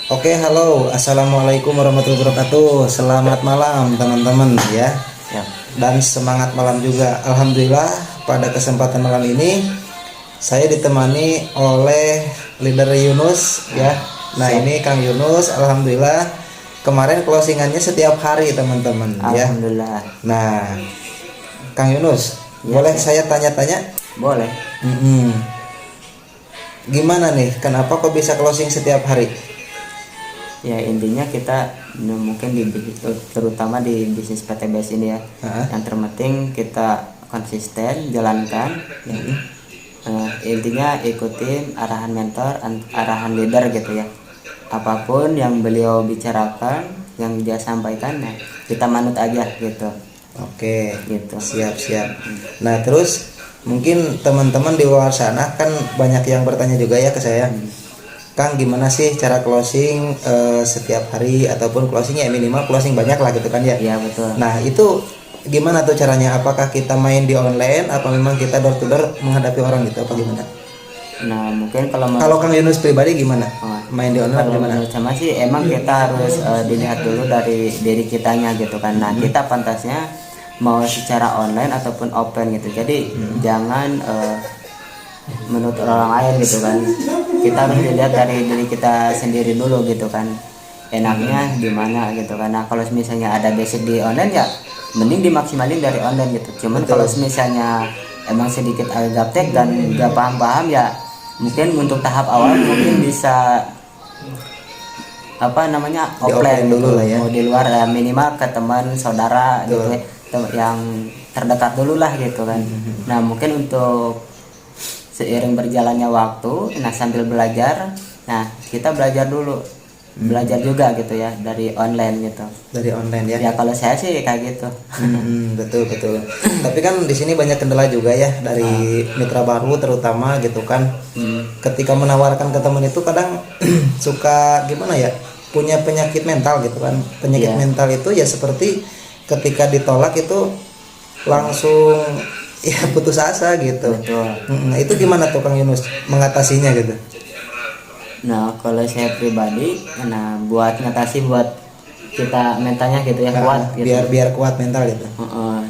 Oke, halo, assalamualaikum warahmatullahi wabarakatuh. Selamat malam, teman-teman ya, Ya, dan semangat malam juga. Alhamdulillah, pada kesempatan malam ini saya ditemani oleh leader Yunus ya. Nah, siap. ini Kang Yunus, alhamdulillah kemarin closingannya setiap hari, teman-teman ya. Alhamdulillah. Nah, Kang Yunus, Ya, boleh siap. saya tanya-tanya? Boleh. Mm-mm. Gimana nih? Kenapa kok bisa closing setiap hari? Ya, intinya kita mungkin terutama di bisnis PTBS ini ya. Hah? Yang terpenting kita konsisten jalankan. Ya. Intinya ikutin arahan mentor, arahan leader gitu ya. Apapun yang beliau bicarakan, yang dia sampaikan, nah, kita manut aja gitu. Oke, Gitu. siap-siap. Nah, terus mungkin teman-teman di luar sana kan banyak yang bertanya juga ya ke saya, Kang, gimana sih cara closing setiap hari ataupun closing ya minimal closing banyak lah gitu kan ya. Iya, betul. Nah, itu gimana tuh caranya? Apakah kita main di online apa memang kita door to door menghadapi orang gitu apa gimana? Nah, mungkin kalau Kalau Kang Yunus pribadi gimana? Oh, Main di online apa kalau gimana? menurut sama sih emang kita harus dilihat dulu dari diri kitanya gitu kan. Nah, kita pantasnya mau secara online ataupun offline gitu. Jadi jangan menurut orang lain gitu kan. Kita harus dilihat dari diri kita sendiri dulu gitu kan. Enaknya gimana gitu kan. Nah, kalau misalnya ada basic di online ya mending dimaksimalin dari online gitu. Cuman kalau misalnya emang sedikit agak gaptek dan gak paham-paham ya mungkin untuk tahap awal mungkin bisa apa namanya Di offline offline dulu gitu. lah ya. Mau di luar ya minimal ke teman saudara gitu Betul. ya, yang terdekat dulu lah gitu kan. Nah, mungkin untuk seiring berjalannya waktu, nah sambil belajar, nah kita belajar dulu, belajar juga gitu ya dari online gitu. Dari online ya. Ya kalau saya sih kayak gitu. Betul betul. Tapi kan di sini banyak kendala juga ya dari mitra baru terutama gitu kan. Ketika menawarkan ke teman itu kadang suka gimana ya? Punya penyakit mental gitu kan. Penyakit Iya. mental itu ya seperti ketika ditolak itu langsung ya putus asa gitu. Betul. Itu gimana tuh Kang Yunus mengatasinya gitu? Nah, kalau saya pribadi, nah buat ngatasi buat kita mentalnya gitu ya kuat gitu. Biar kuat mental gitu.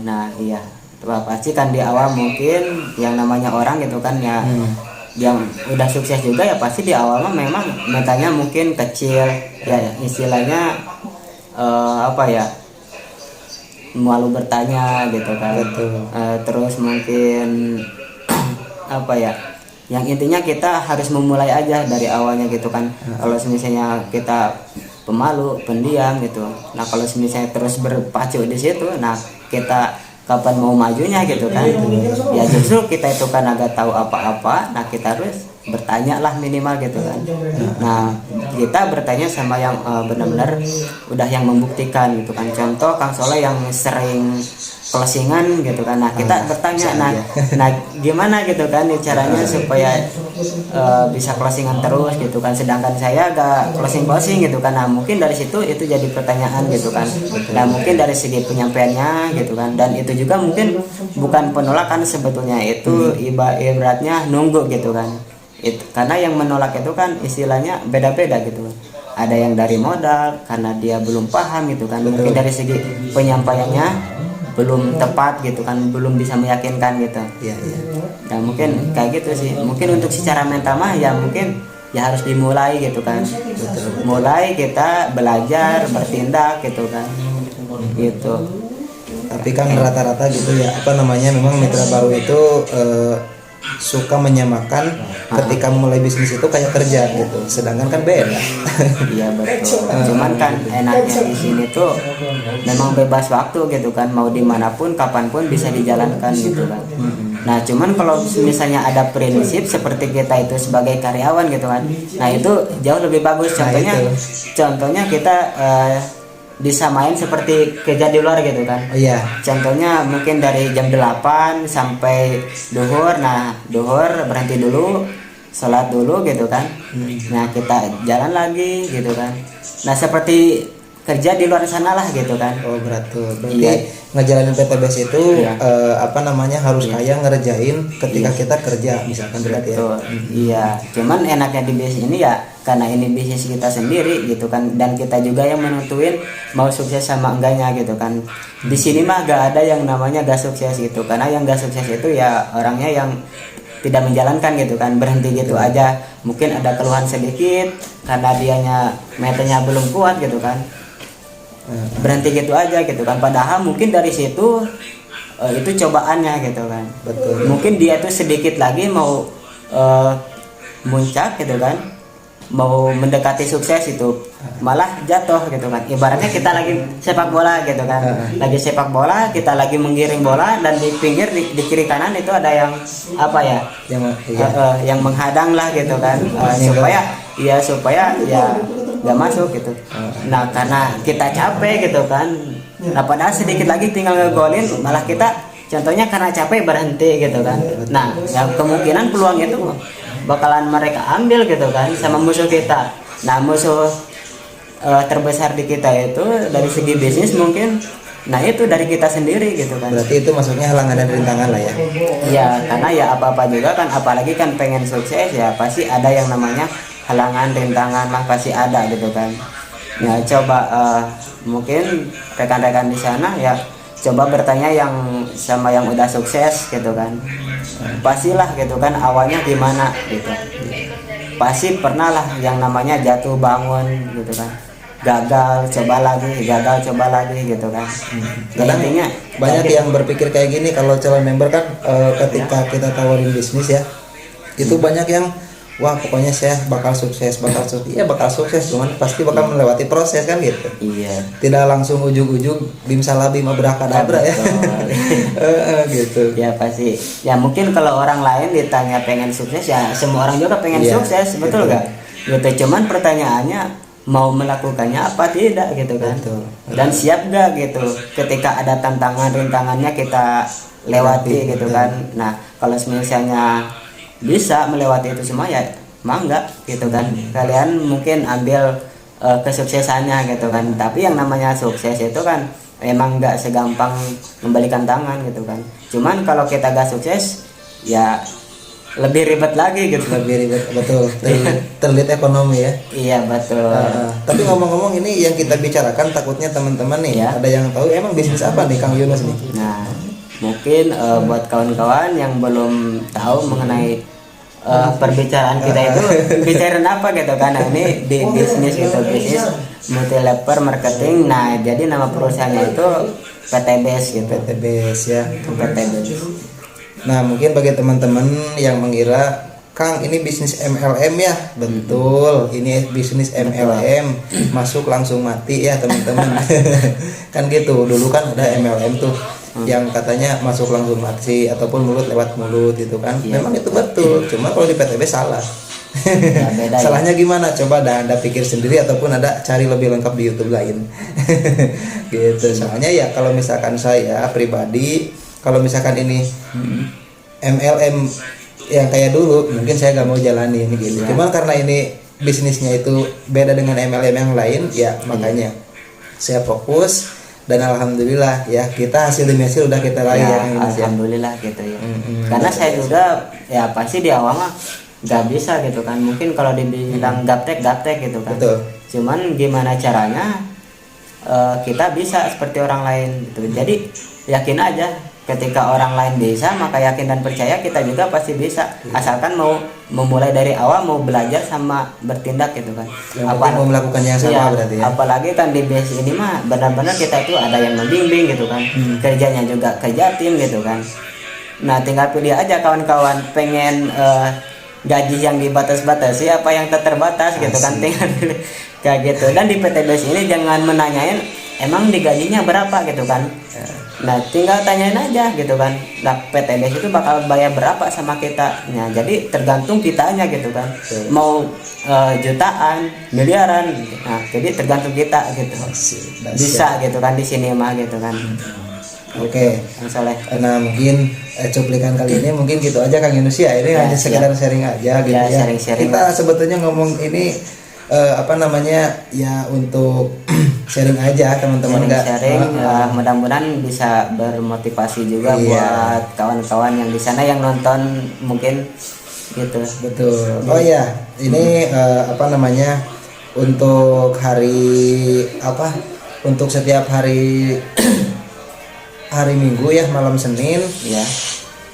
Nah, iya. Wah, pasti kan di awal mungkin yang namanya orang gitu kan ya, yang udah sukses juga ya pasti di awal mah memang mentalnya mungkin kecil ya, istilahnya apa ya, malu bertanya gitu kan. Betul. Terus mungkin apa ya, yang intinya kita harus memulai aja dari awalnya gitu kan. Kalau misalnya kita pemalu, pendiam gitu, nah kalau misalnya terus berpacu di situ, nah kita kapan mau majunya gitu kan. Ya justru kita itu kan agak tahu apa-apa, nah kita harus bertanya lah minimal gitu kan. Nah, kita bertanya sama yang benar-benar udah yang membuktikan gitu kan. Contoh Kang Soleh yang sering closingan gitu kan. Nah, kita bertanya, nah gimana gitu kan caranya supaya bisa closingan terus gitu kan. Sedangkan saya agak closing gitu kan. Nah, mungkin dari situ itu jadi pertanyaan gitu kan. Nah, mungkin dari segi penyampaiannya gitu kan. Dan itu juga mungkin bukan penolakan sebetulnya, itu ibaratnya nunggu gitu kan. Karena yang menolak itu kan istilahnya beda-beda gitu. Ada yang dari modal karena dia belum paham gitu kan. Mungkin dari segi penyampaiannya belum tepat gitu kan, belum bisa meyakinkan gitu. Iya, iya. Dan mungkin kayak gitu sih. Mungkin untuk secara mental mah ya mungkin ya harus dimulai gitu kan. Mulai kita belajar, bertindak gitu kan. Gitu. Tapi kan rata-rata gitu ya, apa namanya, memang mitra baru itu suka menyamakan ketika mulai bisnis itu kayak kerja gitu, sedangkan kan beda. Iya betul. Cuman kan enaknya di sini tuh memang bebas waktu gitu kan, mau dimanapun, kapanpun bisa dijalankan gitu kan. Nah, cuman kalau misalnya ada prinsip seperti kita itu sebagai karyawan gitu kan, nah itu jauh lebih bagus. Contohnya kita disamain seperti kerja di luar gitu kan. Oh iya. Contohnya mungkin dari jam 8 sampai duhur. Nah, duhur berhenti dulu, sholat dulu gitu kan. Nah, kita jalan lagi gitu kan. Nah, seperti kerja di luar sana lah gitu kan. Oh berarti Iya. ngejalanin PTBS itu Iya. harus kayak ngerjain ketika kita kerja misalkan berarti ya. Betul. Iya, cuman enaknya di bisnis ini ya karena ini bisnis kita sendiri gitu kan, dan kita juga yang menentuin mau sukses sama enggaknya gitu kan. Di sini mah gak ada yang namanya gak sukses gitu, karena yang gak sukses itu ya orangnya yang tidak menjalankan gitu kan, berhenti gitu aja. Mungkin ada keluhan sedikit karena dianya metenya belum kuat gitu kan, berhenti gitu aja gitu kan. Padahal mungkin dari situ itu cobaannya gitu kan. Betul. Mungkin dia tuh sedikit lagi mau muncak gitu kan, mau mendekati sukses itu malah jatuh gitu kan. Ibaratnya kita lagi sepak bola gitu kan, lagi sepak bola, kita lagi menggiring bola, dan di pinggir di kiri kanan itu ada yang apa ya, yang menghadang lah gitu kan, supaya ya nggak masuk gitu. Nah karena kita capek gitu kan, nah padahal sedikit lagi tinggal ngegolin, malah kita contohnya karena capek berhenti gitu kan. Nah ya kemungkinan peluang itu bakalan mereka ambil gitu kan sama musuh kita. Nah musuh terbesar di kita itu dari segi bisnis mungkin, nah itu dari kita sendiri gitu kan. Berarti itu masuknya halangan dan rintangan lah ya. Iya, karena ya apa-apa juga kan, apalagi kan pengen sukses ya pasti ada yang namanya halangan, rintangan lah pasti ada gitu kan. Ya coba mungkin rekan-rekan di sana ya coba bertanya yang sama yang udah sukses gitu kan. Pastilah gitu kan awalnya gimana gitu. Pasti pernah lah yang namanya jatuh bangun gitu kan. Gagal coba lagi gitu kan. Kadang Intinya banyak yang berpikir kayak gini kalau calon member kan, ketika kita tawarin bisnis ya, itu banyak yang wah pokoknya saya bakal sukses. Iya bakal sukses, cuman pasti bakal melewati proses kan gitu. Iya. Tidak langsung ujug-ujug bim salah bim abrakadabra ya. Gitu. Ya pasti. Ya mungkin kalau orang lain ditanya pengen sukses ya semua orang juga pengen Iya, sukses, betul gitu. gak? Gitu. Cuman pertanyaannya mau melakukannya apa tidak gitu kan? Betul. Dan siap gak gitu ketika ada tantangan rintangannya kita lewati gitu kan? Nah kalau misalnya bisa melewati itu semua ya mangga gitu kan. Kalian mungkin ambil kesuksesannya gitu kan. Tapi yang namanya sukses itu kan emang nggak segampang membalikan tangan gitu kan. Cuman kalau kita gak sukses ya lebih ribet lagi gitu. Lebih ribet, betul. Terlihat ekonomi ya. Iya betul. Tapi ngomong-ngomong ini yang kita bicarakan takutnya teman-teman nih Ya. ada yang tahu emang bisnis apa nih Kang Yunus nih. Nah mungkin buat kawan-kawan yang belum tahu mengenai perbicaraan kita itu bicarain apa gitu kan. Nah, ini di bisnis gitu, bisnis multi level marketing. Nah jadi nama perusahaannya itu PTBS gitu. PTBS ya. PTBS. Nah mungkin bagi teman-teman yang mengira Kang ini bisnis MLM ya, betul, ini bisnis MLM, masuk langsung mati ya teman-teman. Kan gitu, dulu kan ada MLM tuh yang katanya masuk langsung mati ataupun mulut lewat mulut gitu kan. Memang itu betul, cuma kalau di PTB salah. Ya, beda ya. Salahnya gimana? Coba Anda pikir sendiri ataupun ada cari lebih lengkap di YouTube lain. Gitu. Soalnya ya kalau misalkan saya pribadi, kalau misalkan ini MLM yang kayak dulu, mungkin saya gak mau jalanin gitu. Cuman karena ini bisnisnya itu beda dengan MLM yang lain, ya makanya saya fokus. Dan alhamdulillah ya kita hasil demi hasil udah kita raih ya, alhamdulillah gitu ya. Karena saya juga ya pasti di awal mah gak bisa gitu kan. Mungkin kalau dibilang gaptek gitu kan. Betul. Cuman gimana caranya kita bisa seperti orang lain gitu. Jadi yakin aja ketika orang lain bisa, maka yakin dan percaya kita juga pasti bisa. Asalkan mau memulai dari awal, mau belajar sama bertindak gitu kan. Mau melakukan yang sama berarti ya. Apalagi kan di base ini mah benar-benar kita itu ada yang membimbing gitu kan. Kerjanya juga kerja tim gitu kan. Nah tinggal pilih aja kawan-kawan pengen gaji yang dibatas-batasi apa yang tak terbatas gitu kan, tinggal pilih kayak gitu. Dan di PTBS ini jangan menanyain emang digajinya berapa gitu kan. Nah tinggal tanyain aja gitu kan. Nah PTBS itu bakal bayar berapa sama kita. Nah jadi tergantung kitanya gitu kan. Mau jutaan, miliaran. Nah jadi tergantung kita gitu. Bisa gitu kan di sini mah gitu kan. Oke. Kang Soleh. Nah mungkin cuplikan kali ini mungkin gitu aja Kang Yunus ya. Ini hanya sekedar sharing aja gitu ya. Sharing-sharing. Kita sebetulnya ngomong ini apa namanya ya untuk sharing aja teman-teman, nggak sharing mudah-mudahan bisa bermotivasi juga Iya. buat kawan-kawan yang di sana yang nonton mungkin gitu. betul. Oh ya, ini apa namanya untuk untuk setiap hari hari Minggu ya malam Senin Ya,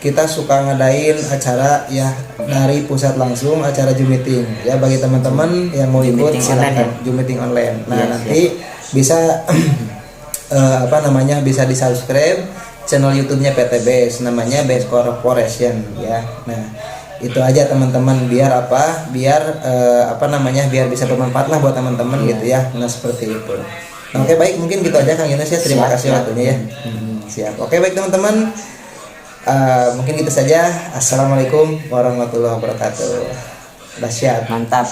kita suka ngadain acara ya dari pusat langsung, acara Zoom meeting ya bagi teman-teman yang mau Zoom ikut meeting online silakan ya? Zoom meeting online. Nah, Yes, nanti bisa apa namanya bisa di subscribe channel YouTube-nya PTBS, namanya Base Corporation ya. Nah, itu aja teman-teman, biar biar apa namanya biar bisa bermanfaat lah buat teman-teman gitu ya. Nah, seperti itu. Nah, oke, baik, mungkin gitu aja Kang Yunus ya, terima Siap, kasih siap. waktunya ya. Siap. Oke, baik teman-teman. Mungkin gitu saja. Assalamualaikum warahmatullahi wabarakatuh. Dahsyat. mantap.